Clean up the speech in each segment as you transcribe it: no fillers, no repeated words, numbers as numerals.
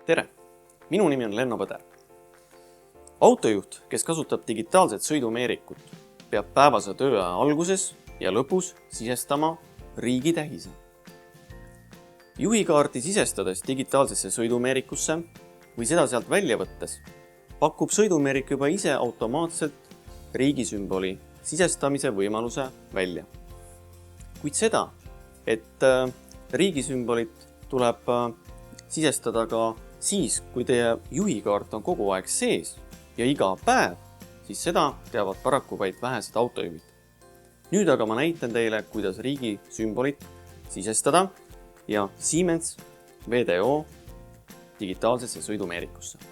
Tere! Minu nimi on Lenno Põder. Autojuht, kes kasutab digitaalset sõidumeerikut, peab päevase tööaja alguses ja lõpus sisestama riigitähise. Juhikaarti sisestades digitaalsesse sõidumeerikusse või seda sealt välja võttes, pakub sõidumeerik juba ise automaatselt riigisümboli sisestamise võimaluse välja. Kuid seda, et riigisümbolit tuleb sisestada ka siis, kui teie juhikaart on kogu aeg sees ja iga päev, siis seda teavad paraku vaid vähesed autojuhid. Nüüd aga ma näitan teile, kuidas riigisümbolit sisestada ja Siemens VDO digitaalsesse sõidumeerikusse.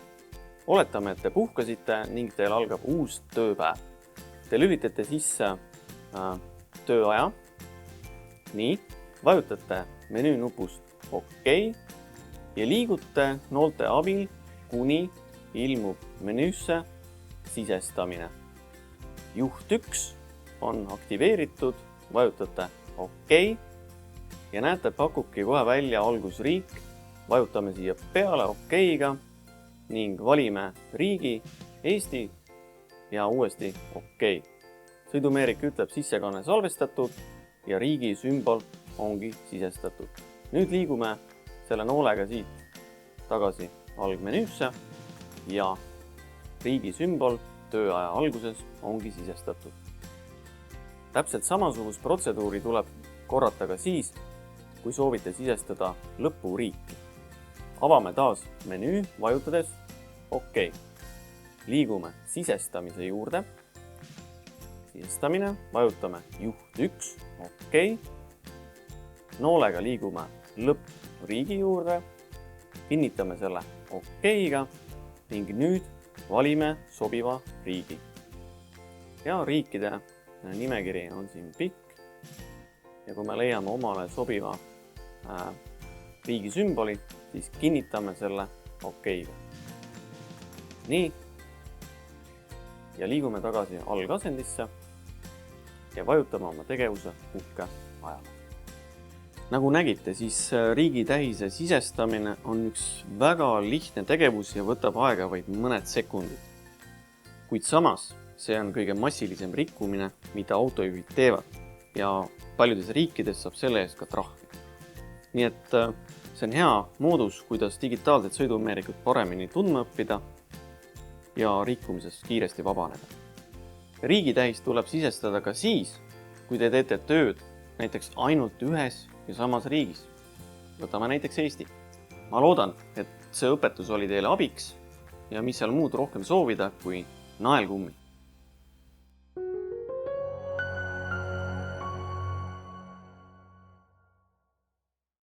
Oletame, et te puhkasite ning teil algab uus tööpäev. Te lülitate sisse tööaja. Nii, vajutate menüünupust OK ja liigute noolte abil, kuni ilmub menüüsse sisestamine. Juht 1 on aktiveeritud, vajutate OK ja näete, pakubki kohe välja algusriik. Vajutame siia peale OK-ga ning valime riigi Eesti ja uuesti OK. Sõidumeerik ütleb sissekanne salvestatud ja riigi sümbol ongi sisestatud. Nüüd liigume selle noolega siit tagasi algmenüüsse ja riigi sümbol tööaja alguses ongi sisestatud. Täpselt samasugust protseduuri tuleb korrata ka siis, kui soovite sisestada lõpuriiki. Avame taas menüü, vajutades OK. Liigume sisestamise juurde. Sisestamine, vajutame juht 1, OK. Noolega liigume lõppriigi juurde, kinnitame selle OK-ga ning nüüd valime sobiva riigi. Ja riikide nimekiri on siin pikk ja kui me leiame omale sobiva riigi sümboli, siis kinnitame selle OK-ga. Nii. Ja liigume tagasi algasendisse ja vajutame oma tegevuse puhke ajale. Nagu nägite, siis riigitähise sisestamine on üks väga lihtne tegevus ja võtab aega vaid mõned sekundid. Kuid samas see on kõige massilisem rikkumine, mida autojuhid teevad ja paljudes riikides saab selle eest ka trahvi. Nii et see on hea moodus, kuidas digitaalset sõidumeerikut paremini tundma õppida ja rikkumisest kiiresti vabaneda. Riigitähis tuleb sisestada ka siis, kui te teete tööd näiteks ainult ühes ja samas riigis. Võtame näiteks Eesti. Ma loodan, et see õpetus oli teile abiks ja mis seal muud rohkem soovida kui naelkummi.